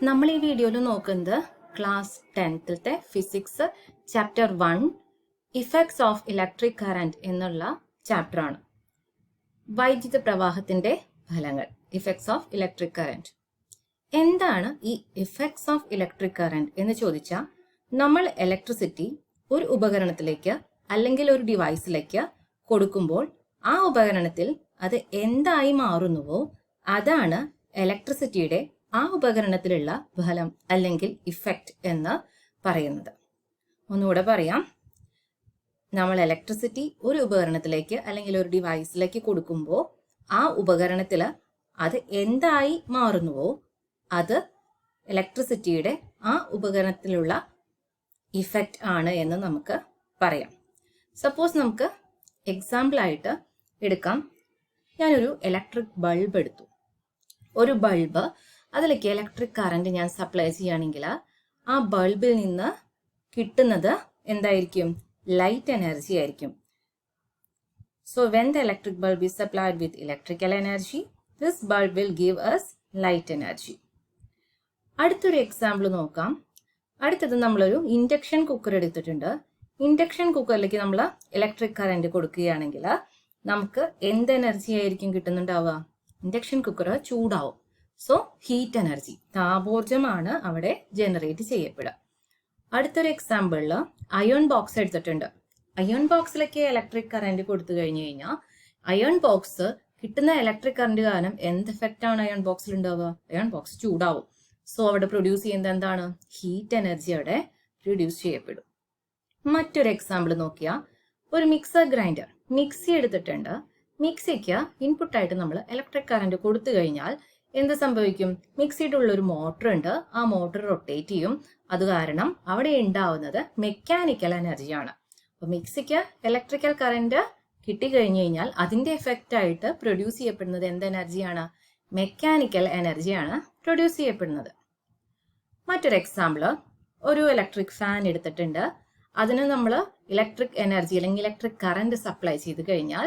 നമ്മൾ ഈ വീഡിയോയിൽ നോക്കുന്നത് ക്ലാസ് 10ത്തെ physics chapter 1 effects of electric current എന്നുള്ള ചാപ്റ്റർ ആണ്. വൈദ്യുത പ്രവാഹത്തിന്റെ ഫലങ്ങൾ, ഇഫക്ട്സ് ഓഫ് ഇലക്ട്രിക് കറന്റ്. എന്താണ് ഈ ഇഫക്ട്സ് ഓഫ് ഇലക്ട്രിക് കറന്റ് എന്ന് ചോദിച്ചാൽ, നമ്മൾ ഇലക്ട്രിസിറ്റി ഒരു ഉപകരണത്തിലേക്ക് അല്ലെങ്കിൽ ഒരു ഡിവൈസിലേക്ക് കൊടുക്കുമ്പോൾ ആ ഉപകരണത്തിൽ അത് എന്തായി മാറുന്നുവോ അതാണ് ഇലക്ട്രിസിറ്റിയുടെ ആ ഉപകരണത്തിലുള്ള ഫലം അല്ലെങ്കിൽ ഇഫക്റ്റ് എന്ന് പറയുന്നത്. ഒന്നുകൂടെ പറയാം, നമ്മൾ ഇലക്ട്രിസിറ്റി ഒരു ഉപകരണത്തിലേക്ക് അല്ലെങ്കിൽ ഒരു ഡിവൈസിലേക്ക് കൊടുക്കുമ്പോൾ ആ ഉപകരണത്തിൽ അത് എന്തായി മാറുന്നുവോ അത് ഇലക്ട്രിസിറ്റിയുടെ ആ ഉപകരണത്തിലുള്ള ഇഫക്റ്റ് ആണ് എന്ന് നമുക്ക് പറയാം. സപ്പോസ് നമുക്ക് എക്സാമ്പിൾ ആയിട്ട് എടുക്കാം. ഞാനൊരു ഇലക്ട്രിക് ബൾബ് എടുത്തു. ഒരു ബൾബ്, അതിലേക്ക് ഇലക്ട്രിക് കറന്റ് ഞാൻ സപ്ലൈ ചെയ്യുകയാണെങ്കിൽ ആ ബൾബിൽ നിന്ന് കിട്ടുന്നത് എന്തായിരിക്കും? ലൈറ്റ് എനർജി ആയിരിക്കും. So when the electric bulb is supplied with electrical energy, this bulb will give us light energy. അടുത്തൊരു എക്സാമ്പിൾ നോക്കാം. അടുത്തത് നമ്മളൊരു ഇൻഡക്ഷൻ കുക്കർ എടുത്തിട്ടുണ്ട്. ഇൻഡക്ഷൻ കുക്കറിലേക്ക് നമ്മൾ ഇലക്ട്രിക് കറന്റ് കൊടുക്കുകയാണെങ്കിൽ നമുക്ക് എന്ത് എനർജി ആയിരിക്കും കിട്ടുന്നുണ്ടാവുക? ഇൻഡക്ഷൻ കുക്കർ ചൂടാവും. സോ ഹീറ്റ് എനർജി, താപോർജ്ജമാണ് അവിടെ ജനറേറ്റ് ചെയ്യപ്പെടുക. അടുത്തൊരു എക്സാമ്പിളിൽ അയോൺ ബോക്സ് എടുത്തിട്ടുണ്ട്. അയോൺ ബോക്സിലേക്ക് ഇലക്ട്രിക് കറന്റ് കൊടുത്തു കഴിഞ്ഞു കഴിഞ്ഞാൽ അയോൺ ബോക്സ് കിട്ടുന്ന ഇലക്ട്രിക് കറന്റ് കാരണം എന്ത് എഫക്റ്റ് ആണ് അയോൺ ബോക്സിൽ ഉണ്ടാവുക? അയോൺ ബോക്സ് ചൂടാവും. സോ അവിടെ പ്രൊഡ്യൂസ് ചെയ്യുന്നത് എന്താണ്? ഹീറ്റ് എനർജി അവിടെ പ്രൊഡ്യൂസ് ചെയ്യപ്പെടും. മറ്റൊരു എക്സാമ്പിൾ നോക്കിയാൽ, ഒരു മിക്സർ ഗ്രൈൻഡർ, മിക്സി എടുത്തിട്ടുണ്ട്. മിക്സിക്ക് ഇൻപുട്ടായിട്ട് നമ്മൾ ഇലക്ട്രിക് കറന്റ് കൊടുത്തു കഴിഞ്ഞാൽ എന്ത് സംഭവിക്കും? മിക്സിയുടെ ഉള്ളൊരു മോട്ടർ ഉണ്ട്. ആ മോട്ടർ റൊട്ടേറ്റ് ചെയ്യും. അത് കാരണം അവിടെ ഉണ്ടാവുന്നത് മെക്കാനിക്കൽ എനർജിയാണ്. അപ്പൊ മിക്സിക്ക് ഇലക്ട്രിക്കൽ കറന്റ് കിട്ടിക്കഴിഞ്ഞു കഴിഞ്ഞാൽ അതിന്റെ എഫക്റ്റ് ആയിട്ട് പ്രൊഡ്യൂസ് ചെയ്യപ്പെടുന്നത് എന്ത് എനർജിയാണ്? മെക്കാനിക്കൽ എനർജിയാണ് പ്രൊഡ്യൂസ് ചെയ്യപ്പെടുന്നത്. മറ്റൊരു എക്സാമ്പിൾ, ഒരു ഇലക്ട്രിക് ഫാൻ എടുത്തിട്ടുണ്ട്. അതിന് നമ്മൾ ഇലക്ട്രിക് എനർജി അല്ലെങ്കിൽ ഇലക്ട്രിക് കറന്റ് സപ്ലൈ ചെയ്ത് കഴിഞ്ഞാൽ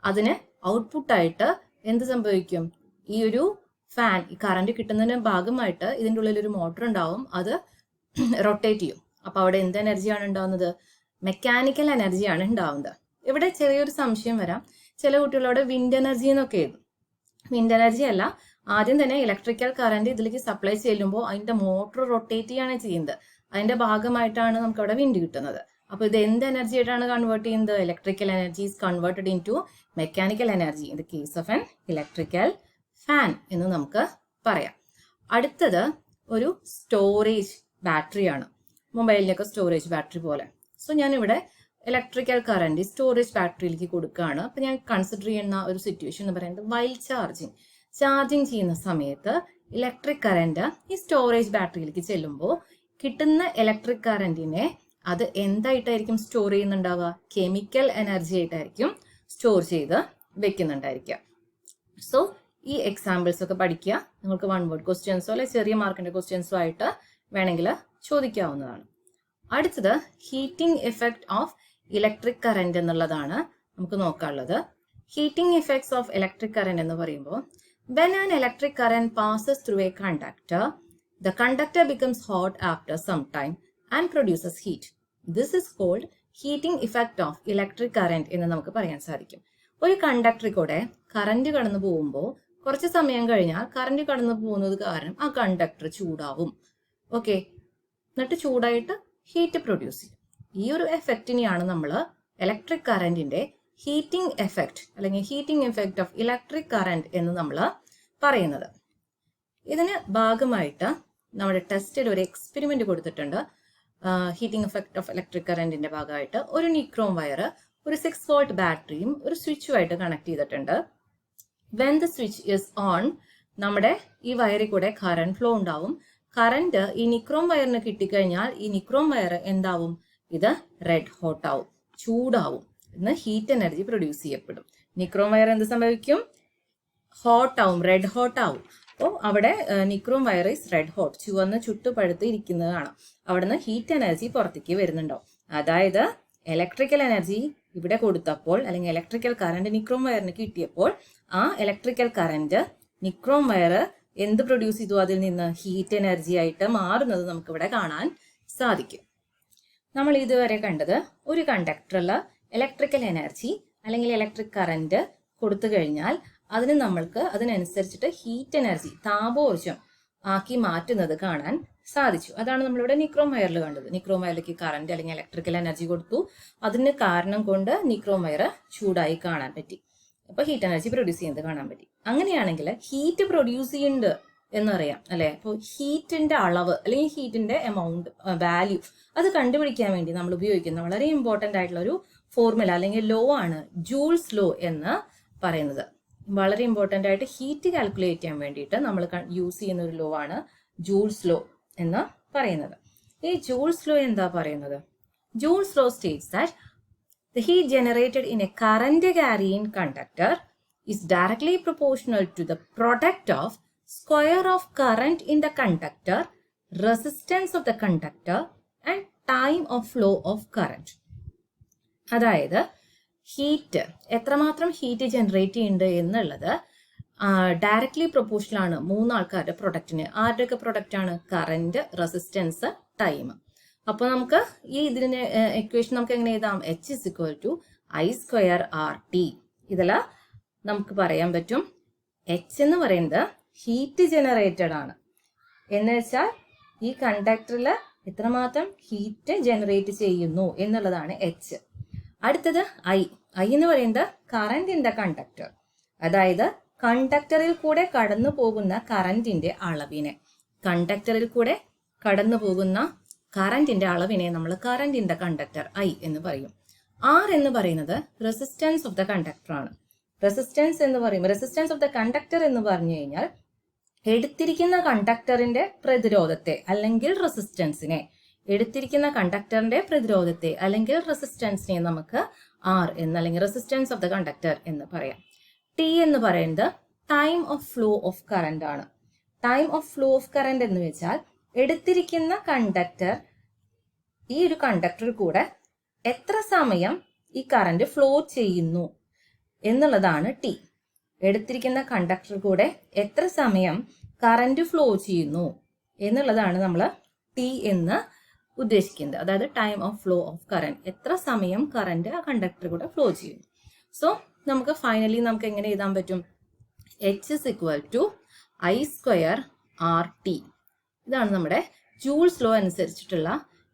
അതിന് ഔട്ട്പുട്ടായിട്ട് എന്ത് സംഭവിക്കും? ഈ ഒരു ഫാൻ, ഈ കറന്റ് കിട്ടുന്നതിന് ഭാഗമായിട്ട് ഇതിൻ്റെ ഉള്ളിൽ ഒരു മോട്ടർ ഉണ്ടാവും. അത് റൊട്ടേറ്റ് ചെയ്യും. അപ്പൊ അവിടെ എന്ത് എനർജിയാണ് ഉണ്ടാവുന്നത്? മെക്കാനിക്കൽ എനർജിയാണ് ഉണ്ടാവുന്നത്. ഇവിടെ ചെറിയൊരു സംശയം വരാം. ചില കുട്ടികളോട് വിൻഡ് എനർജി എന്നൊക്കെ എഴുതും. വിൻഡ് എനർജി അല്ല, ആദ്യം തന്നെ ഇലക്ട്രിക്കൽ കറന്റ് ഇതിലേക്ക് സപ്ലൈ ചെയ്യുമ്പോൾ അതിന്റെ മോട്ടർ റൊട്ടേറ്റ് ചെയ്യാണ് ചെയ്യുന്നത്. അതിന്റെ ഭാഗമായിട്ടാണ് നമുക്ക് അവിടെ വിൻഡ് കിട്ടുന്നത്. അപ്പൊ ഇത് എന്ത് എനർജി ആയിട്ടാണ് കൺവേർട്ട് ചെയ്യുന്നത്? Electrical energy is converted into mechanical energy in the case of an electrical fan എന്ന് നമുക്ക് പറയാം. അടുത്തത് ഒരു സ്റ്റോറേജ് ബാറ്ററിയാണ്. മൊബൈലിനൊക്കെ സ്റ്റോറേജ് ബാറ്ററി പോലെ. സോ ഞാനിവിടെ ഇലക്ട്രിക്കൽ കറന്റ് സ്റ്റോറേജ് ബാറ്ററിയിലേക്ക് കൊടുക്കുകയാണ്. അപ്പൊ ഞാൻ കൺസിഡർ ചെയ്യുന്ന ഒരു സിറ്റുവേഷൻ എന്ന് പറയുന്നത് വൈൽ ചാർജിങ് ചെയ്യുന്ന സമയത്ത് ഇലക്ട്രിക് കറന്റ് ഈ സ്റ്റോറേജ് ബാറ്ററിയിലേക്ക് ചെല്ലുമ്പോൾ കിട്ടുന്ന ഇലക്ട്രിക് കറന്റിനെ അത് എന്തായിട്ടായിരിക്കും സ്റ്റോർ ചെയ്യുന്നുണ്ടാവുക? കെമിക്കൽ എനർജി ആയിട്ടായിരിക്കും സ്റ്റോർ ചെയ്ത് വെക്കുന്നുണ്ടായിരിക്കുക. സോ ഈ എക്സാമ്പിൾസ് ഒക്കെ പഠിക്കുക. നിങ്ങൾക്ക് 1 വേർഡ് ക്വസ്റ്റ്യൻസോ അല്ലെ ചെറിയ മാർക്കിന്റെ ക്വസ്റ്റ്യൻസോ ആയിട്ട് വേണമെങ്കിൽ ചോദിക്കാവുന്നതാണ്. അടുത്തത് heating effect of electric current എന്നുള്ളതാണ് നമുക്ക് നോക്കാനുള്ളത്. Heating effects of electric current എന്ന് പറയുമ്പോൾ, when an electric current passes through a conductor, the conductor becomes hot after some time and produces heat. This is called heating effect of electric current എന്ന് നമുക്ക് പറയാൻ സാധിക്കും. ഒരു കണ്ടക്ടറിൽ കൂടെ current കടന്നു പോകുമ്പോൾ കുറച്ച് സമയം കഴിഞ്ഞാൽ കറന്റ് കടന്നു പോകുന്നത് കാരണം ആ കണ്ടക്ടർ ചൂടാവും. ഓക്കെ, എന്നിട്ട് ചൂടായിട്ട് ഹീറ്റ് പ്രൊഡ്യൂസ് ചെയ്യും. ഈ ഒരു എഫക്റ്റിനെയാണ് നമ്മൾ ഇലക്ട്രിക് കറന്റിന്റെ ഹീറ്റിംഗ് എഫക്റ്റ് അല്ലെങ്കിൽ heating effect of electric current എന്ന് നമ്മൾ പറയുന്നത്. ഇതിന് ഭാഗമായിട്ട് നമ്മുടെ ടെസ്റ്റിൽ ഒരു എക്സ്പെരിമെന്റ് കൊടുത്തിട്ടുണ്ട്. ഹീറ്റിംഗ് എഫക്റ്റ് ഓഫ് ഇലക്ട്രിക് കറന്റിന്റെ ഭാഗമായിട്ട് ഒരു നിക്രോം വയർ, ഒരു 6 വോൾട്ട് ബാറ്ററിയും ഒരു സ്വിച്ചുമായിട്ട് കണക്ട് ചെയ്തിട്ടുണ്ട്. When the switch is on, നമ്മുടെ ഈ വയറിൽ കൂടെ കറന്റ് ഫ്ലോ ഉണ്ടാവും. കറന്റ് ഈ നിക്രോം വയറിന് കിട്ടിക്കഴിഞ്ഞാൽ ഈ നിക്രോം വയർ എന്താവും? ഇത് റെഡ് ഹോട്ട് ആവും, ചൂടാവും. ഇന്ന് ഹീറ്റ് എനർജി പ്രൊഡ്യൂസ് ചെയ്യപ്പെടും. നിക്രോം വയർ എന്ത് സംഭവിക്കും? ഹോട്ട് ആവും, റെഡ് ഹോട്ട് ആവും. അപ്പോൾ അവിടെ nichrome wire is red hot, ചുവന്ന് ചുട്ടുപഴുത്ത് ഇരിക്കുന്നത് കാണാം. അവിടുന്ന് ഹീറ്റ് എനർജി പുറത്തേക്ക് വരുന്നുണ്ടാവും. അതായത് ഇലക്ട്രിക്കൽ എനർജി ഇവിടെ കൊടുത്തപ്പോൾ അല്ലെങ്കിൽ ഇലക്ട്രിക്കൽ കറന്റ് നിക്രോം വയറിന് കിട്ടിയപ്പോൾ ആ ഇലക്ട്രിക്കൽ കറന്റ് നിക്രോം വയർ എന്ത് പ്രൊഡ്യൂസ് ചെയ്തു? അതിൽ നിന്ന് ഹീറ്റ് എനർജി ആയിട്ട് മാറുന്നത് നമുക്കിവിടെ കാണാൻ സാധിക്കും. നമ്മൾ ഇതുവരെ കണ്ടത് ഒരു കണ്ടക്ടറിൽ ഇലക്ട്രിക്കൽ എനർജി അല്ലെങ്കിൽ ഇലക്ട്രിക് കറന്റ് കൊടുത്തു കഴിഞ്ഞാൽ അതിനനുസരിച്ചിട്ട് ഹീറ്റ് എനർജി, താപോർജ്ജം ആക്കി മാറ്റുന്നത് കാണാൻ സാധിച്ചു. അതാണ് നമ്മളിവിടെ നിക്രോമയറിൽ കണ്ടത്. നിക്രോമയറിലേക്ക് കറന്റ് അല്ലെങ്കിൽ ഇലക്ട്രിക്കൽ എനർജി കൊടുത്തു, അതിന് കാരണം കൊണ്ട് നിക്രോമയർ ചൂടായി കാണാൻ പറ്റി. അപ്പൊ ഹീറ്റ് എനർജി പ്രൊഡ്യൂസ് ചെയ്യുന്നത് കാണാൻ പറ്റി. അങ്ങനെയാണെങ്കിൽ ഹീറ്റ് പ്രൊഡ്യൂസ് ചെയ്യുന്നുണ്ട് എന്നറിയാം അല്ലെ. അപ്പോൾ ഹീറ്റിന്റെ അളവ് അല്ലെങ്കിൽ ഹീറ്റിന്റെ എമൗണ്ട്, വാല്യൂ അത് കണ്ടുപിടിക്കാൻ വേണ്ടി നമ്മൾ ഉപയോഗിക്കുന്ന വളരെ ഇമ്പോർട്ടന്റ് ആയിട്ടുള്ള ഒരു ഫോർമുല അല്ലെങ്കിൽ ലോ ആണ് ജൂൾസ് ലോ എന്ന് പറയുന്നത്. വളരെ ഇമ്പോർട്ടന്റ് ആയിട്ട് ഹീറ്റ് കാൽക്കുലേറ്റ് ചെയ്യാൻ വേണ്ടിയിട്ട് നമ്മൾ യൂസ് ചെയ്യുന്ന ഒരു ലോ ആണ് ജൂൾസ് ലോ എന്ന് പറയുന്നത്. ഈ ജൂൾസ് ലോ എന്താ പറയുന്നത്? Joule's law States that the heat generated in a current carrying conductor is directly proportional to the product of square of current in the conductor, resistance of the conductor and time of flow of current. അതായത് heat എത്രമാത്രം heat generate ചെയ്യുന്നുണ്ട് എന്നുള്ളത് directly proportional ആണ് മൂന്നാൾക്കാരുടെ പ്രൊഡക്റ്റിന്. ആരുടെയൊക്കെ product ആണ്? Current, resistance, time. അപ്പൊ നമുക്ക് ഈ ഇതിന്റെ ഇക്വേഷൻ നമുക്ക് എങ്ങനെ എഴുതാം? H is equal to I² RT. ഇതിൽ നമുക്ക് പറയാൻ പറ്റും H എന്ന് പറയുന്നത് ഹീറ്റ് ജനറേറ്റഡ് ആണ് എന്ന് വെച്ചാൽ ഈ കണ്ടക്ടറിൽ എത്രമാത്രം ഹീറ്റ് ജനറേറ്റ് ചെയ്യുന്നു എന്നുള്ളതാണ് H. അടുത്തത് I എന്ന് പറയുന്നത് കറന്റ് ഇൻ ദ കണ്ടക്ടർ, അതായത് കണ്ടക്ടറിൽ കൂടെ കടന്നു പോകുന്ന കറന്റിന്റെ അളവിനെ, കണ്ടക്ടറിൽ കൂടെ കടന്നു പോകുന്ന കറന്റിന്റെ അളവിനെ നമ്മൾ current in the conductor I എന്ന് പറയും. R എന്ന് പറയുന്നത് റെസിസ്റ്റൻസ് ഓഫ് ദ കണ്ടക്ടർ ആണ്. റെസിസ്റ്റൻസ് എന്ന് പറയുമ്പോൾ റെസിസ്റ്റൻസ് ഓഫ് ദ കണ്ടക്ടർ എന്ന് പറഞ്ഞു കഴിഞ്ഞാൽ എടുത്തിരിക്കുന്ന കണ്ടക്ടറിന്റെ പ്രതിരോധത്തെ അല്ലെങ്കിൽ റെസിസ്റ്റൻസിനെ, എടുത്തിരിക്കുന്ന കണ്ടക്ടറിന്റെ പ്രതിരോധത്തെ അല്ലെങ്കിൽ റെസിസ്റ്റൻസിനെ നമുക്ക് R എന്ന് അല്ലെങ്കിൽ റെസിസ്റ്റൻസ് ഓഫ് ദ കണ്ടക്ടർ എന്ന് പറയാം. T എന്ന് പറയുന്നത് time of flow of current ആണ്. Time of flow of current എന്ന് വെച്ചാൽ എടുത്തിരിക്കുന്ന കണ്ടക്ടർ, ഈ ഒരു കണ്ടക്ടറിൽ കൂടെ എത്ര സമയം ഈ കറന്റ് ഫ്ലോ ചെയ്യുന്നു എന്നുള്ളതാണ് ടി. എടുത്തിരിക്കുന്ന കണ്ടക്ടറിൽ കൂടെ എത്ര സമയം കറന്റ് ഫ്ലോ ചെയ്യുന്നു എന്നുള്ളതാണ് നമ്മൾ ടി എന്ന് ഉദ്ദേശിക്കുന്നത്. അതായത് time of flow of current, എത്ര സമയം കറന്റ് ആ കണ്ടക്ടറിൽ കൂടെ ഫ്ലോ ചെയ്യുന്നു. സോ നമുക്ക് ഫൈനലി നമുക്ക് എങ്ങനെ എഴുതാൻ പറ്റും? H is equal to I² RT. ഇതാണ് നമ്മുടെ ജൂൾസ് ലോ അനുസരിച്ചിട്ടുള്ള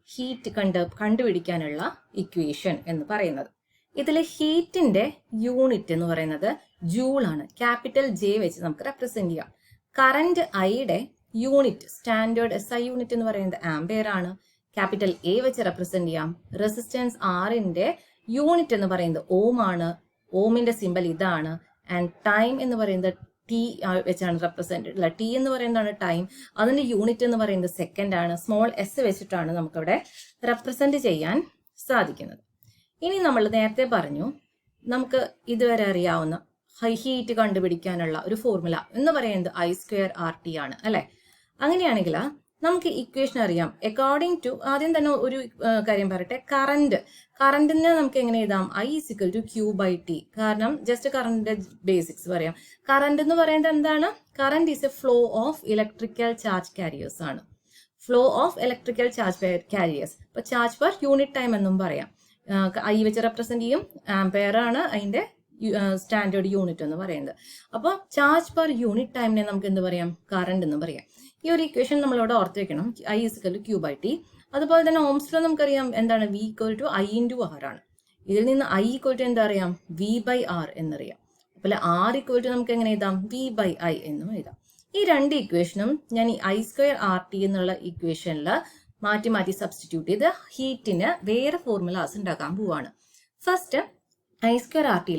ഹീറ്റ് കണ്ടുപിടിക്കാനുള്ള ഇക്വേഷൻ എന്ന് പറയുന്നത്. ഇതിൽ ഹീറ്റിന്റെ യൂണിറ്റ് എന്ന് പറയുന്നത് ജൂൾ ആണ്. ക്യാപിറ്റൽ J വെച്ച് നമുക്ക് റെപ്രസെന്റ് ചെയ്യാം. കറന്റ് ഐയുടെ യൂണിറ്റ്, സ്റ്റാൻഡേർഡ് SI യൂണിറ്റ് എന്ന് പറയുന്നത് ആംപിയർ ആണ്. ക്യാപിറ്റൽ A വെച്ച് റെപ്രസെന്റ് ചെയ്യാം. റെസിസ്റ്റൻസ് ആറിന്റെ യൂണിറ്റ് എന്ന് പറയുന്നത് ഓം ആണ്. ഓമിന്റെ സിമ്പൽ ഇതാണ്. ആൻഡ് ടൈം എന്ന് പറയുന്നത് ടി വെച്ചാണ് റെപ്രസെന്റ് അല്ല, ടി എന്ന് പറയുന്നതാണ് ടൈം. അതിന്റെ യൂണിറ്റ് എന്ന് പറയുന്നത് സെക്കൻഡ് ആണ്. സ്മോൾ s വെച്ചിട്ടാണ് നമുക്കവിടെ റെപ്രസെന്റ് ചെയ്യാൻ സാധിക്കുന്നത്. ഇനി നമ്മൾ നേരത്തെ പറഞ്ഞു നമുക്ക് ഇതുവരെ അറിയാവുന്ന ഹീറ്റ് കണ്ടുപിടിക്കാനുള്ള ഒരു ഫോർമുല എന്ന് പറയുന്നത് I² RT ആണ് അല്ലെ. അങ്ങനെയാണെങ്കിൽ നമുക്ക് ഇക്വേഷൻ അറിയാം. അക്കോർഡിംഗ് ടു, ആദ്യം തന്നെ ഒരു കാര്യം പറയട്ടെ, കറന്റിനെ നമുക്ക് എങ്ങനെ എഴുതാം? I is equal to Q/T. കാരണം ജസ്റ്റ് കറന്റിന്റെ ബേസിക്സ് പറയാം. കറന്റ് എന്ന് പറയുന്നത് എന്താണ്? Current is a flow of electrical charge carriers ആണ്. Flow of electrical charge carriers. ഇപ്പൊ ചാർജ് പെർ യൂണിറ്റ് ടൈം എന്നും പറയാം. I വെച്ച് റെപ്രസെന്റ് ചെയ്യും. ആംപെയർ ആണ് അതിന്റെ സ്റ്റാൻഡേർഡ് യൂണിറ്റ് എന്ന് പറയുന്നത്. അപ്പോൾ ചാർജ് പെർ യൂണിറ്റ് ടൈമിനെ നമുക്ക് എന്ത് പറയാം? കറന്റ് എന്ന് പറയാം. ഈ ഒരു ഇക്വേഷൻ നമ്മളവിടെ ഓർത്ത് വെക്കണം. I is equal to Q/T. അതുപോലെ തന്നെ ഓംസ് ലോ നമുക്കറിയാം എന്താണ്? V equal to I into R ആണ്. ഇതിൽ നിന്ന് I equal to എന്താ അറിയാം? V/R എന്നറിയാം. അതുപോലെ R equal to നമുക്ക് എങ്ങനെ എഴുതാം? V/I എന്നും എഴുതാം. ഈ രണ്ട് ഇക്വേഷനും ഞാൻ ഈ I² RT എന്നുള്ള ഇക്വേഷനിൽ മാറ്റി മാറ്റി സബ്സ്റ്റിറ്റ്യൂട്ട് ചെയ്ത് ഹീറ്റിന് വേറെ ഫോർമുലാസ് ഉണ്ടാക്കാൻ പോവാണ്. ഫസ്റ്റ് I² RT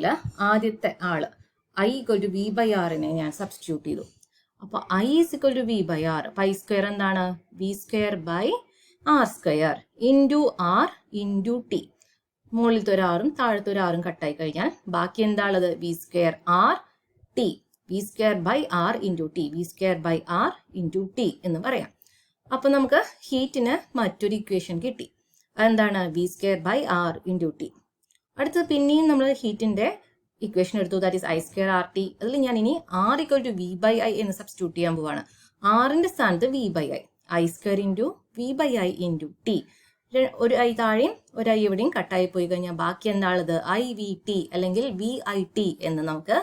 ആദ്യത്തെ ആള് I equal to V/R ഞാൻ സബ്സ്റ്റിറ്റ്യൂട്ട് ചെയ്തു. അപ്പൊ I is equal to V/R. Pi square എന്താണ്? V²/R² into R into T. മുകളിലത്തെ ഒരു ആറും താഴത്തെ ഒരു ആറും കട്ടായി കഴിഞ്ഞാൽ ബാക്കി എന്താ ഉള്ളത്? V²R T. V²/R into T. V²/R into T എന്ന് പറയാം. അപ്പൊ നമുക്ക് ഹീറ്റിന് മറ്റൊരു ഇക്വേഷൻ കിട്ടി. അതെന്താണ്? V²/R into T. അടുത്തത് പിന്നെയും നമ്മൾ ഹീറ്റിന്റെ ഇക്വേഷൻ എടുത്തു, that is I square R T. അതിൽ ഞാൻ ഇനി R equal to V by I എന്ന് സബ്സ്റ്റിറ്റ്യൂട്ട് ചെയ്യാൻ പോവാണ്. ആറിന്റെ സ്ഥാനത്ത് V by I square into V by I into T. ഒരു ഐ താഴെയും ഒരു ഐ എവിടെയും കട്ടായി പോയി കഴിഞ്ഞാൽ ബാക്കി എന്താണുള്ളത്? ഐ വി ടി അല്ലെങ്കിൽ വി ഐ ടി എന്ന് നമുക്ക്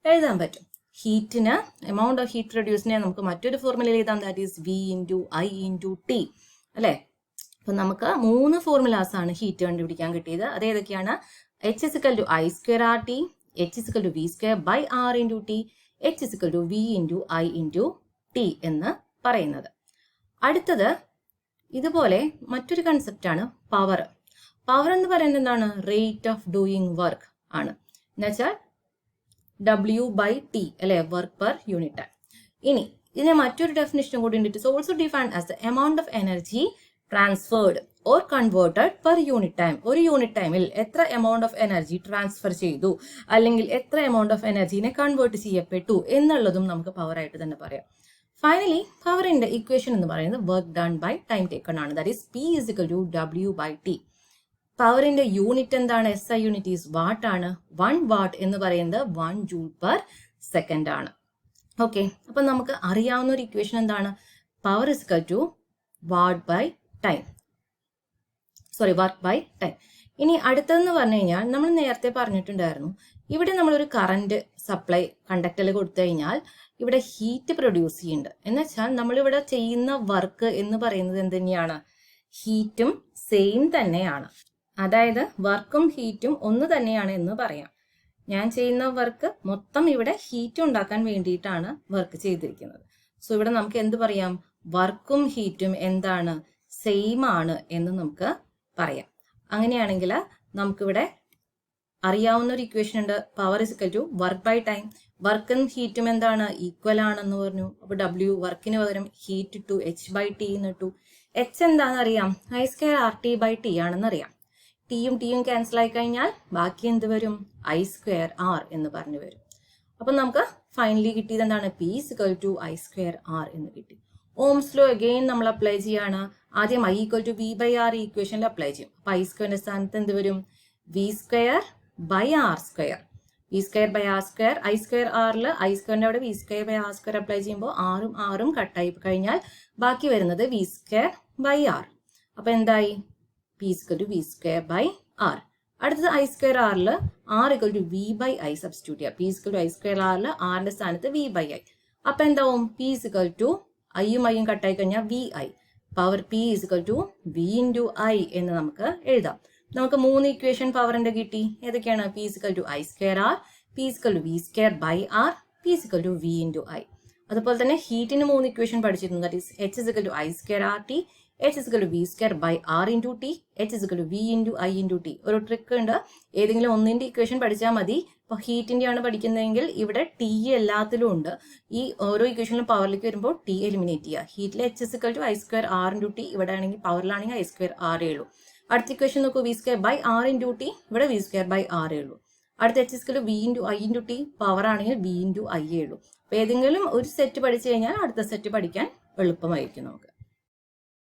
എഴുതാൻ പറ്റും. ഹീറ്റിന് എമൗണ്ട് ഓഫ് ഹീറ്റ് പ്രൊഡ്യൂസിനെ നമുക്ക് മറ്റൊരു ഫോർമുലയിൽ എഴുതാം, that is V into I into T അല്ലേ. അപ്പൊ നമുക്ക് 3 ഫോർമുലാസ് ആണ് ഹീറ്റ് കണ്ടുപിടിക്കാൻ കിട്ടിയത്. അതേതൊക്കെയാണ്? H is equal to I square R T, H is equal to V square by R into T, H is equal to V into I into T എന്ന് പറയുന്നത്. അടുത്തത് ഇതുപോലെ മറ്റൊരു കൺസെപ്റ്റാണ് പവർ. പവർ എന്ന് പറയുന്നത് എന്താണ്? റേറ്റ് ഓഫ് ഡൂയിങ് വർക്ക് ആണ്. എന്നുവെച്ചാൽ W by T അല്ലെ, വർക്ക് പെർ യൂണിറ്റ് ടൈം. ഇനി ഇതിനെ മറ്റൊരു ഡെഫിനിഷൻ കൂടി ഉണ്ട്. It is also defined as the amount of energy transferred or converted per unit time. ഒരു യൂണിറ്റ് ടൈമിൽ എത്ര എമൗണ്ട് ഓഫ് എനർജി ട്രാൻസ്ഫർ ചെയ്തു അല്ലെങ്കിൽ എത്ര എമൗണ്ട് ഓഫ് എനർജീനെ കൺവേർട്ട് ചെയ്യപ്പെട്ടു എന്നുള്ളതും നമുക്ക് പവർ ആയിട്ട് തന്നെ പറയാം. ഫൈനലി പവറിന്റെ ഇക്വേഷൻ എന്ന് പറയുന്നത് work done by time taken ആണ്. That is P is equal to W by T. പവറിന്റെ യൂണിറ്റ് എന്താണ്? SI യൂണിറ്റ് ഈസ് വാട്ട് ആണ്. 1 വാട്ട് എന്ന് പറയുന്നത് 1 ജൂൾ പെർ സെക്കൻഡ് ആണ്. ഓക്കെ, അപ്പൊ നമുക്ക് അറിയാവുന്ന ഒരു ഇക്വേഷൻ എന്താണ്? Power is equal to watt by time, sorry work by time. ഇനി അടുത്തതെന്ന് പറഞ്ഞു കഴിഞ്ഞാൽ നമ്മൾ നേരത്തെ പറഞ്ഞിട്ടുണ്ടായിരുന്നു, ഇവിടെ നമ്മളൊരു കറണ്ട് സപ്ലൈ കണ്ടക്ടറിൽ കൊടുത്തു കഴിഞ്ഞാൽ ഇവിടെ ഹീറ്റ് പ്രൊഡ്യൂസ് ചെയ്യുന്നുണ്ട്. എന്ന് വെച്ചാൽ നമ്മളിവിടെ ചെയ്യുന്ന വർക്ക് എന്ന് പറയുന്നത് എന്ത് തന്നെയാണ്? ഹീറ്റും സെയിം തന്നെയാണ്. അതായത് വർക്കും ഹീറ്റും ഒന്ന് തന്നെയാണ് എന്ന് പറയാം. ഞാൻ ചെയ്യുന്ന വർക്ക് മൊത്തം ഇവിടെ ഹീറ്റ് ഉണ്ടാക്കാൻ വേണ്ടിയിട്ടാണ് വർക്ക് ചെയ്തിരിക്കുന്നത്. സോ ഇവിടെ നമുക്ക് എന്ത് പറയാം? വർക്കും ഹീറ്റും എന്താണ്? സെയിം ആണ് എന്ന് നമുക്ക് പറയാം. അങ്ങനെയാണെങ്കിൽ നമുക്കിവിടെ അറിയാവുന്ന ഒരു ഇക്വേഷൻ ഉണ്ട്, power is equal to work by time. വർക്കും ഹീറ്റും എന്താണ്? ഈക്വൽ ആണെന്ന് പറഞ്ഞു. അപ്പൊ W വർക്കിന് പകരം heat to H by T എന്ന് ഇട്ടു. H എന്താണെന്ന് അറിയാം? I square R T by T ആണെന്ന് അറിയാം. ടിയും ടിയും ക്യാൻസൽ ആയി കഴിഞ്ഞാൽ ബാക്കി എന്ത് വരും? ഐ സ്ക്വയർ ആർ എന്ന് പറഞ്ഞു വരും. അപ്പൊ നമുക്ക് ഫൈനലി കിട്ടിയത് എന്താണ്? P is equal to I square R എന്ന് കിട്ടി. ഓംസ് ലോ അഗെയിൻ നമ്മൾ അപ്ലൈ ചെയ്യാണ്. ആദ്യം I equal to V by R ഈക്വേഷനിൽ അപ്ലൈ ചെയ്യും. അപ്പൊ ഐ സ്ക്വയറിന്റെ സ്ഥാനത്ത് എന്ത് വരും? V square by R square. V square by R square. I square ആറിൽ ഐ സ്ക്വയറിന്റെ അവിടെ V square by R square apply ചെയ്യുമ്പോൾ ആറും കട്ടായി കഴിഞ്ഞാൽ ബാക്കി വരുന്നത് വി സ്ക്വയർ ബൈ ആർ. അപ്പൊ എന്തായി? P is equal to V square by R. അടുത്തത് ഐ സ്ക്വയർ ആറിൽ R equal to V by I substitute ചെയ്യുക. P is equal to I square ആറിൽ ആറിന്റെ സ്ഥാനത്ത് വി ബൈ ഐ. അപ്പൊ എന്താവും? P ഇസിക്കൽ ടു ഐയും ഐയും കട്ടായി കഴിഞ്ഞാൽ V I. Power P is equal to V into I എന്ന് നമുക്ക് എഴുതാം. നമുക്ക് 3 ഇക്വേഷൻ പവറിന്റെ കിട്ടി. ഏതൊക്കെയാണ്? P is equal to I square R, P is equal to V square by R, P is equal to V into I. അതുപോലെ തന്നെ ഹീറ്റിന് 3 ഇക്വേഷൻ പഠിച്ചിരുന്നു. That is H is equal to I square R T, H is equal to V square by R into T, H is equal to V into I into T. ഒരു trick ഉണ്ട്, ഏതെങ്കിലും ഒന്നിന്റെ equation പഠിച്ചാൽ മതി. ഇപ്പൊ ഹീറ്റിന്റെ ആണ് പഠിക്കുന്നതെങ്കിൽ ഇവിടെ ടി എല്ലാത്തിലും ഉണ്ട്. ഈ ഓരോ ഇക്വേഷനിലും പവറിലേക്ക് വരുമ്പോൾ ടി എലിമിനേറ്റ് ചെയ്യുക. ഹീറ്റിലെ H is equal to I square R into T, ഇവിടെ ആണെങ്കിൽ പവറിലാണെങ്കിൽ ഐ സ്ക്വയർ ആർ ഉള്ളൂ. അടുത്ത ഇക്വേഷൻ നോക്കൂ, V square by R into T, ഇവിടെ വി സ്ക്വയർ ബൈ ആർ ഉള്ളൂ. അടുത്ത H is equal to V into I into T, power ആണെങ്കിൽ V into I ഉള്ളൂ. അപ്പൊ ഏതെങ്കിലും ഒരു സെറ്റ് പഠിച്ചു കഴിഞ്ഞാൽ അടുത്ത സെറ്റ് പഠിക്കാൻ എളുപ്പമായിരിക്കും നമുക്ക്.